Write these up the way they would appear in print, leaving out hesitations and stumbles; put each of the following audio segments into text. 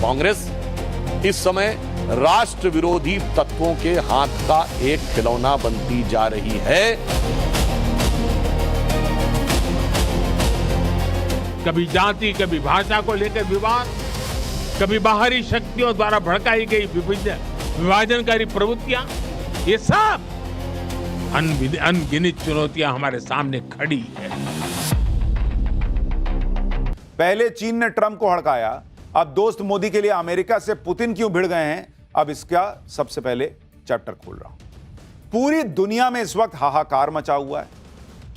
कांग्रेस इस समय राष्ट्र विरोधी तत्वों के हाथ का एक खिलौना बनती जा रही है। कभी जाति, कभी भाषा को लेकर विवाद, कभी बाहरी शक्तियों द्वारा भड़काई गई विभाजनकारी प्रवृत्तियां, ये सब अनगिनत चुनौतियां हमारे सामने खड़ी है। पहले चीन ने ट्रंप को हड़काया, अब दोस्त मोदी के लिए अमेरिका से पुतिन क्यों भिड़ गए हैं, अब इसका सबसे पहले चैप्टर खोल रहा हूं। पूरी दुनिया में इस वक्त हाहाकार मचा हुआ है।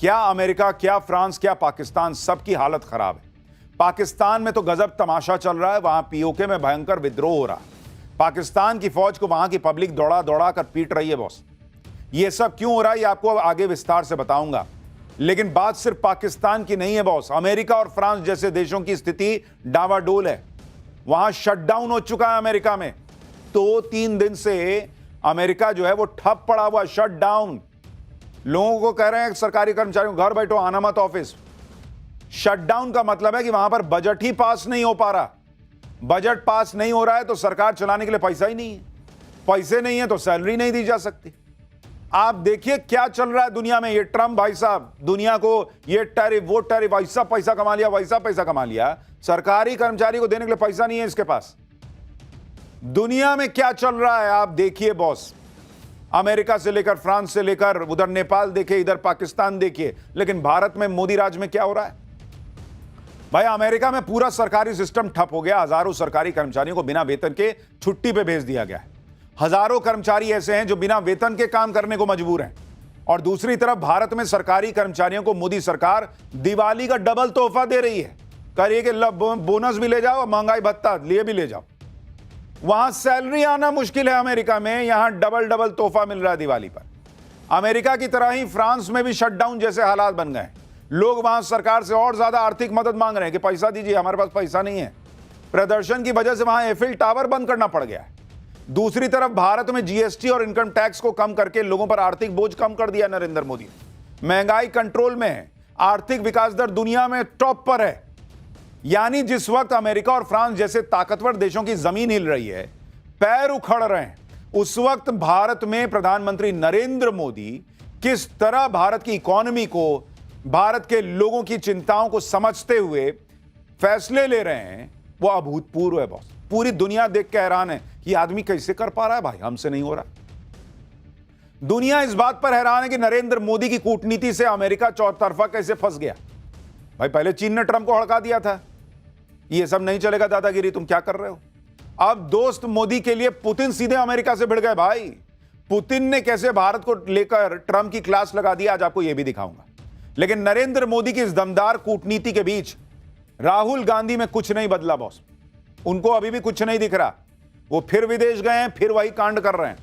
क्या अमेरिका, क्या फ्रांस, क्या पाकिस्तान, सबकी हालत खराब है। पाकिस्तान में तो गजब तमाशा चल रहा है, वहां पीओके में भयंकर विद्रोह हो रहा है। पाकिस्तान की फौज को वहां की पब्लिक दौड़ा दौड़ा कर पीट रही है बॉस। ये सब क्यों हो रहा है, ये आपको आगे विस्तार से बताऊंगा। लेकिन बात सिर्फ पाकिस्तान की नहीं है बॉस, अमेरिका और फ्रांस जैसे देशों की स्थिति डावाडोल है। वहां शटडाउन हो चुका है अमेरिका में, तो 3 दिन से अमेरिका जो है वो ठप पड़ा हुआ, शटडाउन। लोगों को कह रहे हैं सरकारी कर्मचारियों घर बैठो, आना मत ऑफिस। शटडाउन का मतलब है कि वहां पर बजट ही पास नहीं हो पा रहा। बजट पास नहीं हो रहा है तो सरकार चलाने के लिए पैसा ही नहीं है, पैसे नहीं है तो सैलरी नहीं दी जा सकती। आप देखिए क्या चल रहा है दुनिया में। ये ट्रंप भाई साहब दुनिया को ये टैरिफ, वो टैरिफ, ऐसा पैसा कमा लिया, वैसा पैसा कमा लिया। सरकारी कर्मचारी को देने के लिए पैसा नहीं है इसके पास। दुनिया में क्या चल रहा है आप देखिए बॉस। अमेरिका से लेकर फ्रांस से लेकर उधर नेपाल देखिए, इधर पाकिस्तान देखिए। लेकिन भारत में मोदी राज में क्या हो रहा है भाई। अमेरिका में पूरा सरकारी सिस्टम ठप हो गया। हजारों सरकारी कर्मचारियों को बिना वेतन के छुट्टी पे भेज दिया गया है। हजारों कर्मचारी ऐसे हैं जो बिना वेतन के काम करने को मजबूर हैं। और दूसरी तरफ भारत में सरकारी कर्मचारियों को मोदी सरकार दिवाली का डबल तोहफा दे रही है। करिए कि बोनस भी ले जाओ, महंगाई भत्ता लिए भी ले जाओ। वहां सैलरी आना मुश्किल है अमेरिका में, यहां डबल तोहफा मिल रहा है दिवाली पर। अमेरिका की तरह ही फ्रांस में भी शटडाउन जैसे हालात बन गए। लोग वहां सरकार से और ज्यादा आर्थिक मदद मांग रहे हैं कि पैसा दीजिए, हमारे पास पैसा नहीं है। प्रदर्शन की वजह से वहां एफिल टावर बंद करना पड़ गया है। दूसरी तरफ भारत में जीएसटी और इनकम टैक्स को कम करके लोगों पर आर्थिक बोझ कम कर दिया नरेंद्र मोदी ने। महंगाई कंट्रोल में है, आर्थिक विकास दर दुनिया में टॉप पर है। यानी जिस वक्त अमेरिका और फ्रांस जैसे ताकतवर देशों की जमीन हिल रही है, पैर उखड़ रहे हैं, उस वक्त भारत में प्रधानमंत्री नरेंद्र मोदी किस तरह भारत की इकोनॉमी को, भारत के लोगों की चिंताओं को समझते हुए फैसले ले रहे हैं, वो अभूतपूर्व है बॉस। पूरी दुनिया देख के हैरान है कि आदमी कैसे कर पा रहा है भाई, हमसे नहीं हो रहा। दुनिया इस बात पर हैरान है कि नरेंद्र मोदी की कूटनीति से अमेरिका चौतरफा कैसे फंस गया। भाई पहले चीन ने ट्रंप को हड़का दिया था, ये सब नहीं चलेगा दादागिरी, तुम क्या कर रहे हो। अब दोस्त मोदी के लिए पुतिन सीधे अमेरिका से भिड़ गए भाई। पुतिन ने कैसे भारत को लेकर ट्रंप की क्लास लगा दी, आज आपको यह भी दिखाऊंगा। लेकिन नरेंद्र मोदी की इस दमदार कूटनीति के बीच राहुल गांधी में कुछ नहीं बदला बॉस। उनको अभी भी कुछ नहीं दिख रहा। वो फिर विदेश गए हैं, फिर वही कांड कर रहे हैं।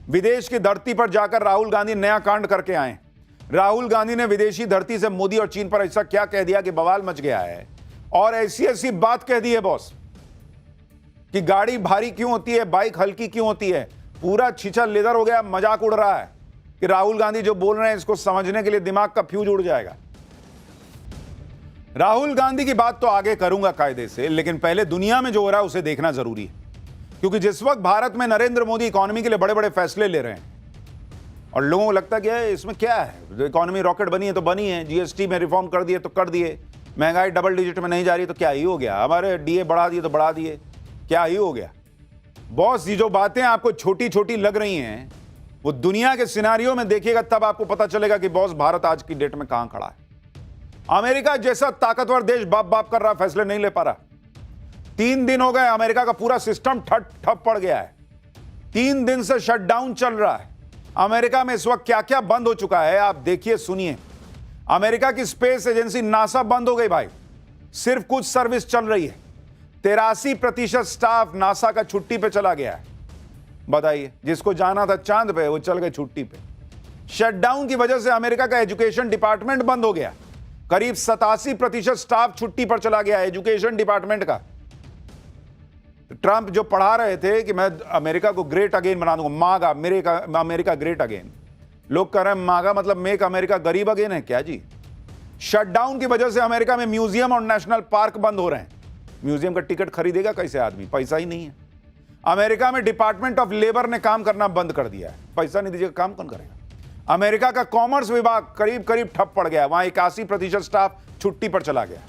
विदेश की धरती पर जाकर राहुल गांधी नया कांड करके आए। राहुल गांधी ने विदेशी धरती से मोदी और चीन पर ऐसा क्या कह दिया कि बवाल मच गया है। और ऐसी ऐसी बात कह दी है बॉस कि गाड़ी भारी क्यों होती है, बाइक हल्की क्यों होती है। पूरा छीछा लेदर हो गया, मजाक उड़ रहा है कि राहुल गांधी जो बोल रहे हैं इसको समझने के लिए दिमाग का फ्यूज उड़ जाएगा। राहुल गांधी की बात तो आगे करूंगा कायदे से, लेकिन पहले दुनिया में जो हो रहा है उसे देखना जरूरी है। क्योंकि जिस वक्त भारत में नरेंद्र मोदी इकोनॉमी के लिए बड़े बड़े फैसले ले रहे हैं और लोगों को लगता है कि इसमें क्या है, इकोनॉमी रॉकेट बनी है तो बनी है, जीएसटी में रिफॉर्म कर दिए तो कर दिए, महंगाई डबल डिजिट में नहीं जा रही तो क्या ही हो गया, हमारे डीए बढ़ा दिए तो बढ़ा दिए, क्या ही हो गया। बॉस ये जो बातें आपको छोटी छोटी लग रही हैं, वो दुनिया के सिनारियों में देखिएगा तब आपको पता चलेगा कि बॉस भारत आज की डेट में कहां खड़ा है। अमेरिका जैसा ताकतवर देश बाप बाप कर रहा, फैसले नहीं ले पा रहा। 3 दिन हो गए, अमेरिका का पूरा सिस्टम ठप पड़ गया है। 3 दिन से शटडाउन चल रहा है। अमेरिका में इस वक्त क्या क्या बंद हो चुका है आप देखिए, सुनिए। अमेरिका की स्पेस एजेंसी नासा बंद हो गई भाई, सिर्फ कुछ सर्विस चल रही है। 83% स्टाफ नासा का छुट्टी पे चला गया है। बताइए, जिसको जाना था चांद पे वो चल गए छुट्टी पे। शटडाउन की वजह से अमेरिका का एजुकेशन डिपार्टमेंट बंद हो गया। करीब 87% स्टाफ छुट्टी पर चला गया एजुकेशन डिपार्टमेंट का। ट्रंप जो पढ़ा रहे थे कि मैं अमेरिका को ग्रेट अगेन बना दूंगा, मागा अमेरिका ग्रेट अगेन। लोग कह रहे हैं मागा मतलब मेक अमेरिका गरीब अगेन है क्या जी। शटडाउन की वजह से अमेरिका में म्यूजियम और नेशनल पार्क बंद हो रहे हैं। म्यूजियम का टिकट खरीदेगा कैसे आदमी, पैसा ही नहीं है। अमेरिका में डिपार्टमेंट ऑफ लेबर ने काम करना बंद कर दिया है, पैसा नहीं दीजिएगा काम कौन करेगा। अमेरिका का कॉमर्स विभाग करीब करीब ठप पड़ गया, वहां 81% स्टाफ छुट्टी पर चला गया।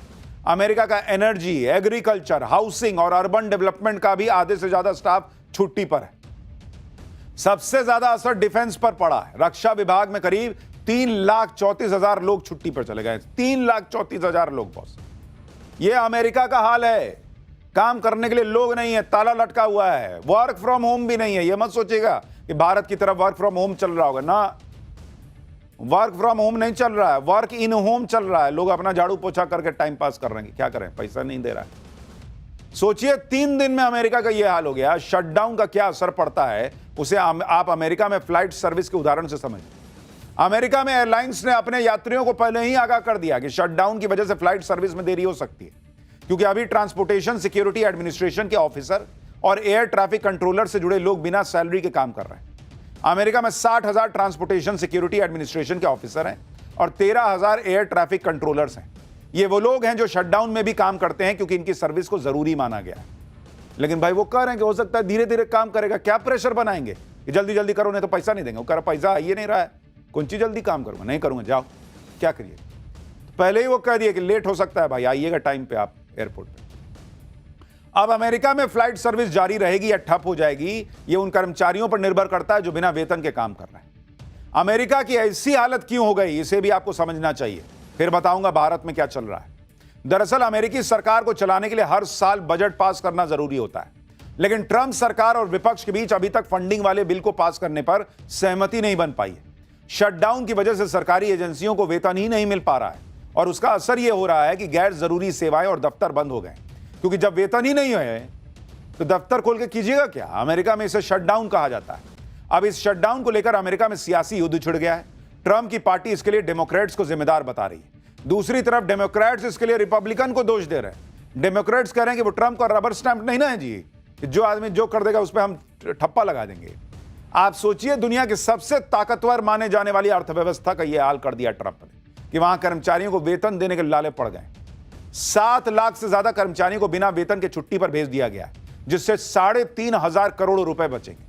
अमेरिका का एनर्जी, एग्रीकल्चर, हाउसिंग और अर्बन डेवलपमेंट का भी आधे से ज्यादा स्टाफ छुट्टी पर है। सबसे ज्यादा असर डिफेंस पर पड़ा है। रक्षा विभाग में करीब 3,34,000 लोग छुट्टी पर चले गए। 3,34,000 लोग बॉस। यह अमेरिका का हाल है। काम करने के लिए लोग नहीं है, ताला लटका हुआ है। वर्क फ्रॉम होम भी नहीं है। यह मत सोचिएगा कि भारत की तरफ वर्क फ्रॉम होम चल रहा होगा ना, वर्क फ्रॉम होम नहीं चल रहा है, वर्क इन होम चल रहा है। लोग अपना झाड़ू पोछा करके टाइम पास कर रहे हैं, क्या करें, पैसा नहीं दे रहा है। सोचिए 3 दिन में अमेरिका का यह हाल हो गया। शटडाउन का क्या असर पड़ता है उसे आप अमेरिका में फ्लाइट सर्विस के उदाहरण से समझ। अमेरिका में एयरलाइंस ने अपने यात्रियों को पहले ही आगाह कर दिया कि शटडाउन की वजह से फ्लाइट सर्विस में देरी हो सकती है, क्योंकि अभी ट्रांसपोर्टेशन सिक्योरिटी एडमिनिस्ट्रेशन के ऑफिसर और एयर ट्रैफिक कंट्रोलर से जुड़े लोग बिना सैलरी के काम कर रहे हैं। अमेरिका में 60,000 ट्रांसपोर्टेशन सिक्योरिटी एडमिनिस्ट्रेशन के ऑफिसर हैं और 13,000 एयर ट्रैफिक कंट्रोलर्स हैं। ये वो लोग हैं जो शटडाउन में भी काम करते हैं क्योंकि इनकी सर्विस को जरूरी माना गया है। लेकिन भाई वो कह रहे हैं कि हो सकता है धीरे धीरे काम करेगा। क्या प्रेशर बनाएंगे कि जल्दी जल्दी करो नहीं तो पैसा नहीं देंगे। वो कह रहा पैसा आ ही नहीं रहा है, कौन सी जल्दी काम करूंगा, नहीं करूंगा, जाओ क्या करिए। पहले ही वो कह दिए कि लेट हो सकता है भाई, आइएगा टाइम पे आप एयरपोर्ट पे। अब अमेरिका में फ्लाइट सर्विस जारी रहेगी या ठप हो जाएगी, ये उन कर्मचारियों पर निर्भर करता है जो बिना वेतन के काम कर रहे हैं। अमेरिका की ऐसी हालत क्यों हो गई, इसे भी आपको समझना चाहिए। फिर बताऊंगा भारत में क्या चल रहा है। दरअसल अमेरिकी सरकार को चलाने के लिए हर साल बजट पास करना जरूरी होता है, लेकिन ट्रंप सरकार और विपक्ष के बीच अभी तक फंडिंग वाले बिल को पास करने पर सहमति नहीं बन पाई है। शटडाउन की वजह से सरकारी एजेंसियों को वेतन ही नहीं मिल पा रहा है और उसका असर यह हो रहा है कि गैर जरूरी सेवाएं और दफ्तर बंद हो गए, क्योंकि जब वेतन ही नहीं है तो दफ्तर खोल के कीजिएगा क्या। अमेरिका में इसे शटडाउन कहा जाता है। अब इस शटडाउन को लेकर अमेरिका में सियासी युद्ध छिड़ गया है। ट्रंप की पार्टी इसके लिए डेमोक्रेट्स को जिम्मेदार बता रही है, दूसरी तरफ डेमोक्रेट्स इसके लिए रिपब्लिकन को दोष दे रहे हैं। डेमोक्रेट्स कह रहे हैं कि वो ट्रंप का रबर स्टैंप नहीं ना है जी, जो आदमी जो कर देगा उस पर हम ठप्पा लगा देंगे। आप सोचिए दुनिया की सबसे ताकतवर माने जाने वाली अर्थव्यवस्था का यह हाल कर दिया ट्रंप ने कि वहां कर्मचारियों को वेतन देने के लाले पड़ गए। 7 लाख से ज्यादा कर्मचारियों को बिना वेतन के छुट्टी पर भेज दिया गया, जिससे 3,500 करोड़ रुपए बचेंगे।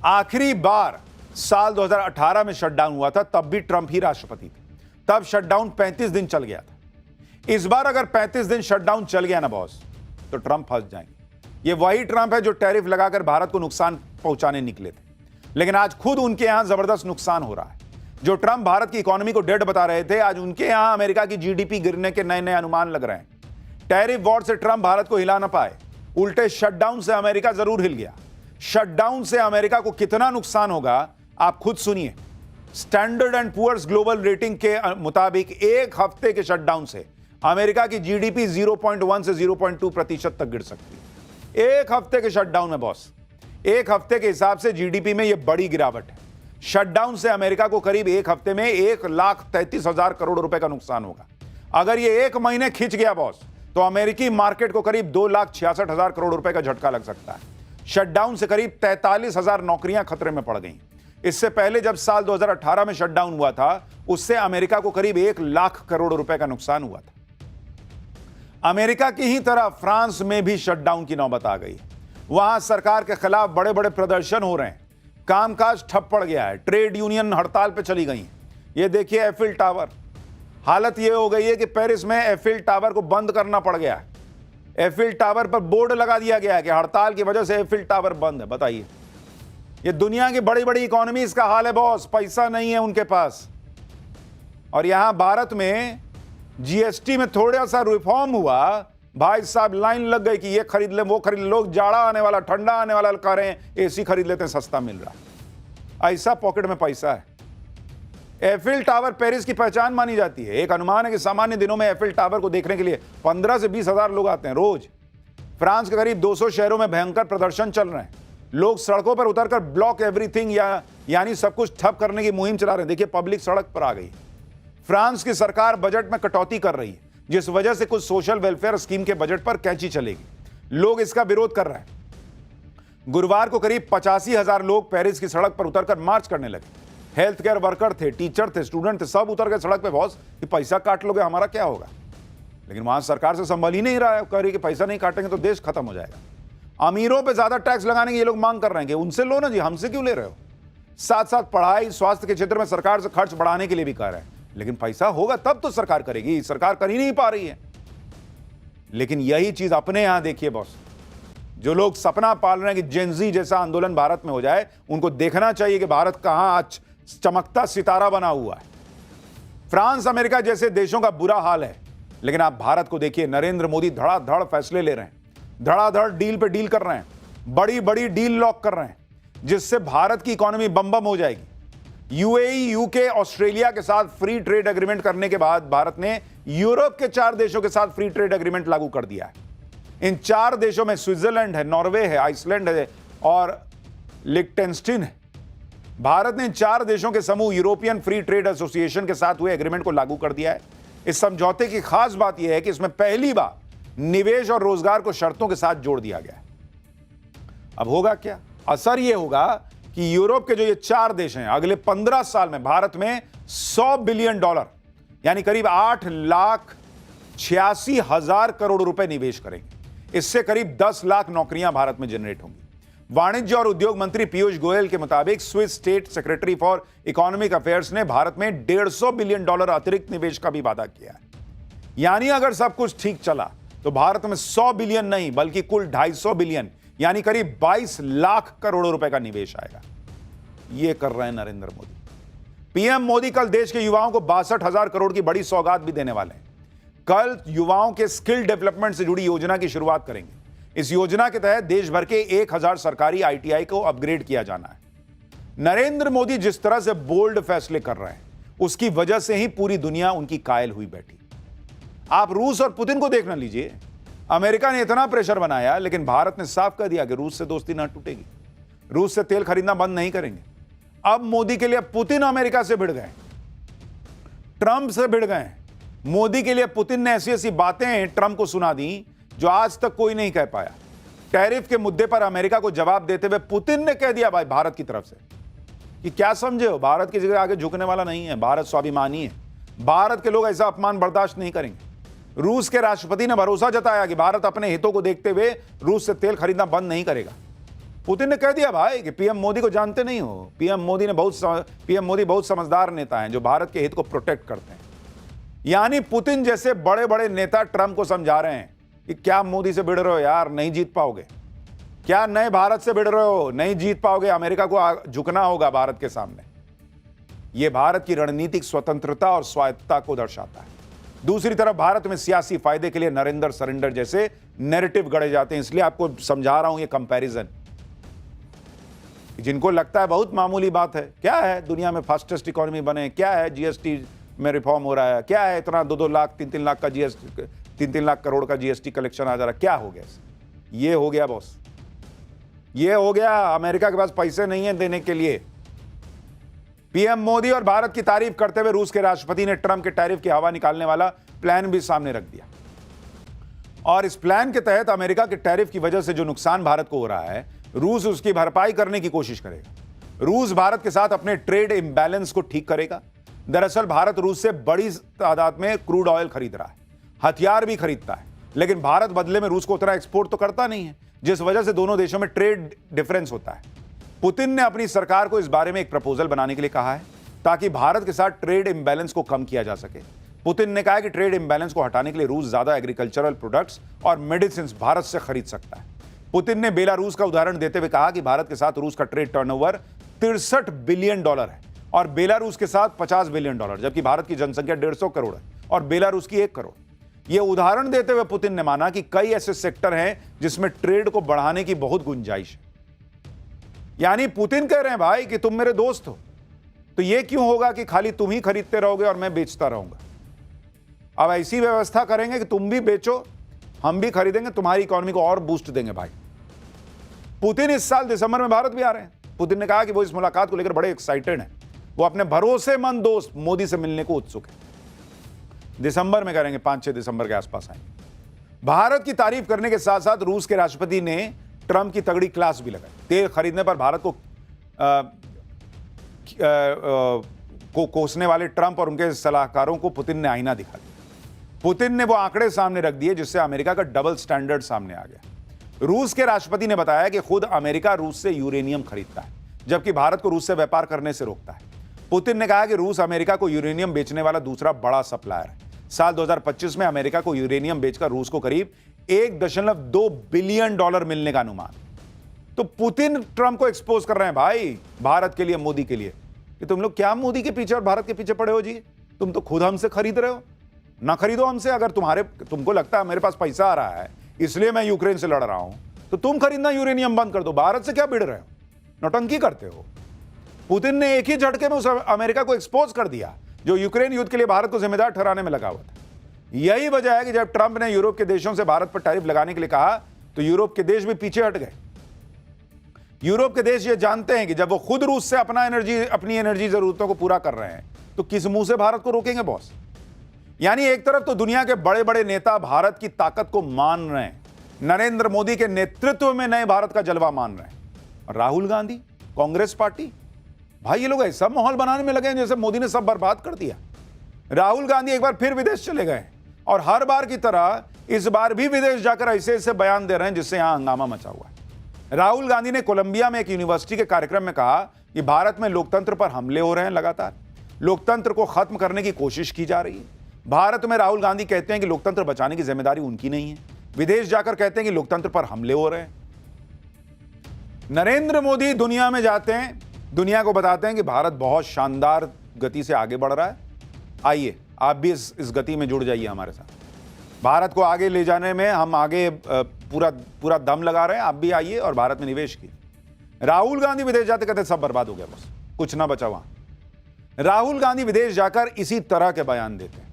आखिरी बार साल 2018 में शटडाउन हुआ था, तब भी ट्रंप ही राष्ट्रपति थे। तब शटडाउन 35 दिन चल गया था। इस बार अगर 35 दिन शटडाउन चल गया ना बॉस, तो ट्रंप फंस जाएंगे। ये वही ट्रंप है जो टैरिफ लगाकर भारत को नुकसान पहुंचाने निकले थे, लेकिन आज खुद उनके यहां जबरदस्त नुकसान हो रहा है। जो ट्रंप भारत की इकोनॉमी को डेड बता रहे थे, आज उनके यहां अमेरिका की जीडीपी गिरने के नए नए अनुमान लग रहे हैं। टैरिफ वॉर से ट्रंप भारत को हिला ना पाए, उल्टे शटडाउन से अमेरिका जरूर हिल गया। शटडाउन से अमेरिका को कितना नुकसान होगा आप खुद सुनिए। Standard and Poor's global rating के मुताबिक 1 हफ्ते के शटडाउन से अमेरिका की जीडीपी 0.1 से 0.2% तक गिर सकती है। 1 हफ्ते के शटडाउन में बॉस, 1 हफ्ते के हिसाब से जीडीपी में यह बड़ी गिरावट है। शटडाउन से अमेरिका को करीब 1 हफ्ते में 1,33,000 करोड़ रुपए का नुकसान होगा। अगर यह 1 महीने खिंच गया बॉस, तो अमेरिकी मार्केट को करीब 2,66,000 करोड़ रुपए का झटका लग सकता है। शटडाउन से करीब 43,000 नौकरियां खतरे में पड़ गई। इससे पहले जब साल 2018 में शटडाउन हुआ था, उससे अमेरिका को करीब 1 लाख करोड़ रुपए का नुकसान हुआ था। अमेरिका की ही तरह फ्रांस में भी शटडाउन की नौबत आ गई। वहां सरकार के खिलाफ बड़े बड़े प्रदर्शन हो रहे हैं, कामकाज ठप पड़ गया है, ट्रेड यूनियन हड़ताल पे चली गई। ये देखिए एफिल टावर, हालत यह हो गई है कि पेरिस में एफिल टावर को बंद करना पड़ गया है। एफिल टावर पर बोर्ड लगा दिया गया है कि हड़ताल की वजह से एफिल टावर बंद है। बताइए, ये दुनिया की बड़ी बड़ी इकोनॉमीज का हाल है बॉस, पैसा नहीं है उनके पास। और यहां भारत में जीएसटी में थोड़ा सा रिफॉर्म हुआ, भाई साहब लाइन लग गई कि ये खरीद ले वो खरीद ले। लोग जाड़ा आने वाला, ठंडा आने वाला कह रहे हैं एसी खरीद लेते हैं, सस्ता मिल रहा है। ऐसा पॉकेट में पैसा है। एफिल टावर पेरिस की पहचान मानी जाती है। एक अनुमान है कि सामान्य दिनों में एफिल टावर को देखने के लिए 15 से 20 हजार लोग आते हैं रोज। फ्रांस के करीब 200 शहरों में भयंकर प्रदर्शन चल रहे हैं। लोग सड़कों पर उतरकर ब्लॉक एवरीथिंग यानी सब कुछ ठप करने की मुहिम चला रहे हैं। देखिए पब्लिक सड़क पर आ गई। फ्रांस की सरकार बजट में कटौती कर रही है, जिस वजह से कुछ सोशल वेलफेयर स्कीम के बजट पर कैंची चलेगी। लोग इसका विरोध कर रहे हैं। गुरुवार को करीब 85,000 लोग पेरिस की सड़क पर उतरकर मार्च करने लगे। हेल्थ केयर वर्कर थे, टीचर थे, स्टूडेंट थे, सब उतर गए सड़क पे। बॉस ये पैसा काट लोगे, हमारा क्या होगा। लेकिन वहां सरकार से संभल ही नहीं रहा है, कह रही कि पैसा नहीं काटेंगे तो देश खत्म हो जाएगा। अमीरों पे ज्यादा टैक्स लगाने की ये लोग मांग कर रहे हैं कि उनसे लो ना जी, हमसे क्यों ले रहे हो। साथ साथ पढ़ाई स्वास्थ्य के क्षेत्र में सरकार से खर्च बढ़ाने के लिए भी कह रहे हैं, लेकिन पैसा होगा तब तो सरकार करेगी, सरकार कर ही नहीं पा रही है। लेकिन यही चीज अपने यहां देखिए बॉस, जो लोग सपना पाल रहे हैं कि जेनजी जैसा आंदोलन भारत में हो जाए, उनको देखना चाहिए कि भारत कहां आज चमकता सितारा बना हुआ है। फ्रांस अमेरिका जैसे देशों का बुरा हाल है, लेकिन आप भारत को देखिए, नरेंद्र मोदी धड़ाधड़ फैसले ले रहे हैं, धड़ाधड़ डील पे डील कर रहे हैं, बड़ी बड़ी डील लॉक कर रहे हैं, जिससे भारत की इकोनॉमी बम बम हो जाएगी। यूएई, यूके, ऑस्ट्रेलिया के साथ फ्री ट्रेड एग्रीमेंट करने के बाद भारत ने यूरोप के 4 देशों के साथ फ्री ट्रेड एग्रीमेंट लागू कर दिया है। इन 4 देशों में स्विट्जरलैंड है, नॉर्वे है, आइसलैंड है और लिechtenstein है। भारत ने इन 4 देशों के समूह यूरोपियन फ्री ट्रेड एसोसिएशन के साथ हुए एग्रीमेंट को लागू कर दिया है। इस समझौते की खास बात यह है कि इसमें पहली बार निवेश और रोजगार को शर्तों के साथ जोड़ दिया गया है। अब होगा क्या? असर यह होगा कि यूरोप के जो ये 4 देश हैं, अगले 15 साल में भारत में $100 बिलियन यानी करीब 8,86,000 करोड़ रुपए निवेश करेंगे। इससे करीब 10 लाख नौकरियां भारत में जनरेट होंगी। वाणिज्य और उद्योग मंत्री पीयूष गोयल के मुताबिक Swiss state secretary for economic affairs ने भारत में $150 बिलियन अतिरिक्त निवेश का भी वादा किया है। यानी अगर सब कुछ ठीक चला तो भारत में 100 बिलियन नहीं बल्कि कुल 250 बिलियन यानी करीब 22 लाख करोड़ रुपए का निवेश आएगा। यह कर रहे हैं नरेंद्र मोदी। पीएम मोदी कल देश के युवाओं को 62,000 करोड़ की बड़ी सौगात भी देने वाले हैं। कल युवाओं के स्किल डेवलपमेंट से जुड़ी योजना की शुरुआत करेंगे। इस योजना के तहत देश भर के 1,000 सरकारी आईटीआई को अपग्रेड किया जाना है। नरेंद्र मोदी जिस तरह से बोल्ड फैसले कर रहे हैं, उसकी वजह से ही पूरी दुनिया उनकी कायल हुई बैठी। आप रूस और पुतिन को देखना लीजिए। अमेरिका ने इतना प्रेशर बनाया, लेकिन भारत ने साफ कर दिया कि रूस से दोस्ती ना टूटेगी, रूस से तेल खरीदना बंद नहीं करेंगे। अब मोदी के लिए पुतिन अमेरिका से भिड़ गए, ट्रंप से भिड़ गए। मोदी के लिए पुतिन ने ऐसी ऐसी बातें ट्रंप को सुना दी जो आज तक कोई नहीं कह पाया। टैरिफ के मुद्दे पर अमेरिका को जवाब देते हुए पुतिन ने कह दिया भाई भारत की तरफ से कि क्या समझे हो, भारत की जगह आगे झुकने वाला नहीं है, भारत स्वाभिमानी है, भारत के लोग ऐसा अपमान बर्दाश्त नहीं करेंगे। रूस के राष्ट्रपति ने भरोसा जताया कि भारत अपने हितों को देखते हुए रूस से तेल खरीदना बंद नहीं करेगा। पुतिन ने कह दिया भाई कि पीएम मोदी को जानते नहीं हो, पीएम मोदी बहुत समझदार नेता हैं जो भारत के हित को प्रोटेक्ट करते हैं। यानी पुतिन जैसे बड़े बड़े नेता ट्रंप को समझा रहे हैं कि क्या मोदी से भिड़ रहे हो यार, नहीं जीत पाओगे। क्या नए भारत से भिड़ रहे हो, नहीं जीत पाओगे, अमेरिका को झुकना होगा भारत के सामने। यह भारत की रणनीतिक स्वतंत्रता और स्वायत्तता को दर्शाता है। दूसरी तरफ भारत में सियासी फायदे के लिए नरेंद्र सरेंडर जैसे नैरेटिव गढ़े जाते हैं। इसलिए आपको समझा रहा हूं ये कंपैरिजन। जिनको लगता है बहुत मामूली बात है, क्या है दुनिया में फास्टेस्ट इकोनॉमी बने, क्या है जीएसटी में रिफॉर्म हो रहा है, क्या है इतना 2-2 लाख 3-3 लाख का जीएसटी, 3-3 लाख करोड़ का जीएसटी कलेक्शन आ जा रहा है, क्या हो गया? ये हो गया बॉस, ये हो गया। अमेरिका के पास पैसे नहीं है देने के लिए। पीएम मोदी और भारत की तारीफ करते हुए रूस के राष्ट्रपति ने ट्रंप के टैरिफ की हवा निकालने वाला प्लान भी सामने रख दिया। और इस प्लान के तहत अमेरिका के टैरिफ की वजह से जो नुकसान भारत को हो रहा है, रूस उसकी भरपाई करने की कोशिश करेगा। रूस भारत के साथ अपने ट्रेड इंबैलेंस को ठीक करेगा। दरअसल भारत रूस से बड़ी तादाद में क्रूड ऑयल खरीद रहा है, हथियार भी खरीदता है, लेकिन भारत बदले में रूस को उतना एक्सपोर्ट तो करता नहीं है, जिस वजह से दोनों देशों में ट्रेड डिफरेंस होता है। पुतिन ने अपनी सरकार को इस बारे में एक प्रपोजल बनाने के लिए कहा है ताकि भारत के साथ ट्रेड इंबैलेंस को कम किया जा सके। पुतिन ने कहा कि ट्रेड इंबैलेंस को हटाने के लिए रूस ज्यादा एग्रीकल्चरल प्रोडक्ट्स और मेडिसिन भारत से खरीद सकता है। पुतिन ने बेलारूस का उदाहरण देते हुए कहा कि भारत के साथ रूस का ट्रेड टर्नओवर $63 बिलियन है और बेलारूस के साथ $50 बिलियन, जबकि भारत की जनसंख्या 150 करोड़ है और बेलारूस की 1 करोड़। यह उदाहरण देते हुए पुतिन ने माना कि कई ऐसे सेक्टर हैं जिसमें ट्रेड को बढ़ाने की बहुत गुंजाइश है। यानी पुतिन कह रहे हैं भाई कि तुम मेरे दोस्त हो, तो यह क्यों होगा कि खाली तुम ही खरीदते रहोगे और मैं बेचता रहूंगा। अब ऐसी व्यवस्था करेंगे कि तुम भी बेचो, हम भी खरीदेंगे, तुम्हारी इकोनॉमी को और बूस्ट देंगे भाई। पुतिन इस साल दिसंबर में भारत भी आ रहे हैं। पुतिन ने कहा कि वो इस मुलाकात को लेकर बड़े एक्साइटेड हैं। वो अपने भरोसेमंद दोस्त मोदी से मिलने को उत्सुक है। दिसंबर में करेंगे, 5-6 दिसंबर के आसपास आएंगे। भारत की तारीफ करने के साथ साथ रूस के राष्ट्रपति ने ट्रंप की तगड़ी क्लास भी लगाई। तेल खरीदने पर भारत को कोसने वाले ट्रंप और उनके सलाहकारों को पुतिन ने आईना दिखा दिया। पुतिन ने वो आंकड़े सामने रख दिए जिससे अमेरिका का डबल स्टैंडर्ड सामने आ गया। रूस के राष्ट्रपति ने बताया कि खुद अमेरिका रूस से यूरेनियम खरीदता है, जबकि भारत को रूस से व्यापार करने से रोकता है। पुतिन ने कहा कि रूस अमेरिका को यूरेनियम बेचने वाला दूसरा बड़ा सप्लायर है। साल 2025 में अमेरिका को यूरेनियम बेचकर रूस को करीब $1.2 बिलियन मिलने का अनुमान। तो पुतिन ट्रंप को एक्सपोज कर रहे हैं भाई, भारत के लिए, मोदी के लिए, कि तुम लोग क्या मोदी के पीछे और भारत के पीछे पड़े हो जी? तुम तो खुद हमसे खरीद रहे हो, ना खरीदो हमसे। अगर तुमको लगता है मेरे पास पैसा आ रहा है इसलिए मैं यूक्रेन से लड़ रहा हूं, तो तुम खरीदना यूरेनियम बंद कर दो। भारत से क्या भिड़ रहे हो, नौटंकी करते हो। पुतिन ने एक ही झटके में उस अमेरिका को एक्सपोज कर दिया जो यूक्रेन युद्ध के लिए भारत को जिम्मेदार ठहराने में लगा हुआ था। यही वजह है कि जब ट्रंप ने यूरोप के देशों से भारत पर टैरिफ लगाने के लिए कहा तो यूरोप के देश भी पीछे हट गए। यूरोप के देश ये जानते हैं कि जब वो खुद रूस से अपनी एनर्जी जरूरतों को पूरा कर रहे हैं तो किस मुंह से भारत को रोकेंगे बॉस। यानी एक तरफ तो दुनिया के बड़े बड़े नेता भारत की ताकत को मान रहे हैं, नरेंद्र मोदी के नेतृत्व में नए भारत का जलवा मान रहे हैं, और राहुल गांधी, कांग्रेस पार्टी, भाई ये लोग ऐसा माहौल बनाने में लगे हैं जैसे मोदी ने सब बर्बाद कर दिया। राहुल गांधी एक बार फिर विदेश चले गए और हर बार की तरह इस बार भी विदेश जाकर ऐसे ऐसे बयान दे रहे हैं जिससे यहां हंगामा मचा हुआ है। राहुल गांधी ने कोलंबिया में एक यूनिवर्सिटी के कार्यक्रम में कहा कि भारत में लोकतंत्र पर हमले हो रहे हैं, लगातार लोकतंत्र को खत्म करने की कोशिश की जा रही है। भारत में राहुल गांधी कहते हैं कि लोकतंत्र बचाने की जिम्मेदारी उनकी नहीं है, विदेश जाकर कहते हैं कि लोकतंत्र पर हमले हो रहे हैं। नरेंद्र मोदी दुनिया में जाते हैं, दुनिया को बताते हैं कि भारत बहुत शानदार गति से आगे बढ़ रहा है, आइए आप भी इस गति में जुड़ जाइए हमारे साथ। भारत को आगे ले जाने में हम आगे पूरा दम लगा रहे हैं, आप भी आइए और भारत में निवेश कीजिए। राहुल गांधी विदेश जाते कहते सब बर्बाद हो गया, बस कुछ ना बचा वहां। राहुल गांधी विदेश जाकर इसी तरह के बयान देते हैं।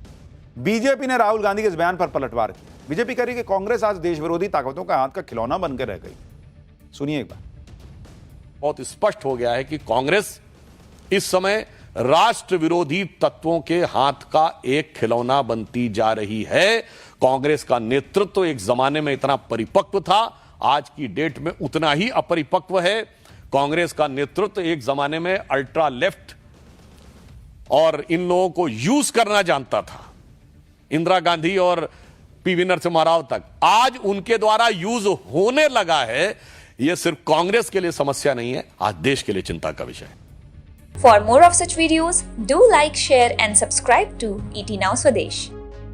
बीजेपी ने राहुल गांधी के इस बयान पर पलटवार किया। बीजेपी कह रही है कि कांग्रेस आज देश विरोधी ताकतों का हाथ का खिलौना बनकर रह गई। सुनिए एक बार। बहुत स्पष्ट हो गया है कि कांग्रेस इस समय राष्ट्र विरोधी तत्वों के हाथ का एक खिलौना बनती जा रही है। कांग्रेस का नेतृत्व एक जमाने में इतना परिपक्व था, आज की डेट में उतना ही अपरिपक्व है। कांग्रेस का नेतृत्व एक जमाने में अल्ट्रा लेफ्ट और इन लोगों को यूज करना जानता था, इंदिरा गांधी और पीवी नरसिम्हा राव तक। आज उनके द्वारा यूज होने लगा है। यह सिर्फ कांग्रेस के लिए समस्या नहीं है, आज देश के लिए चिंता का विषय है। For more of such videos, do like, share and subscribe to ET Now Swadesh.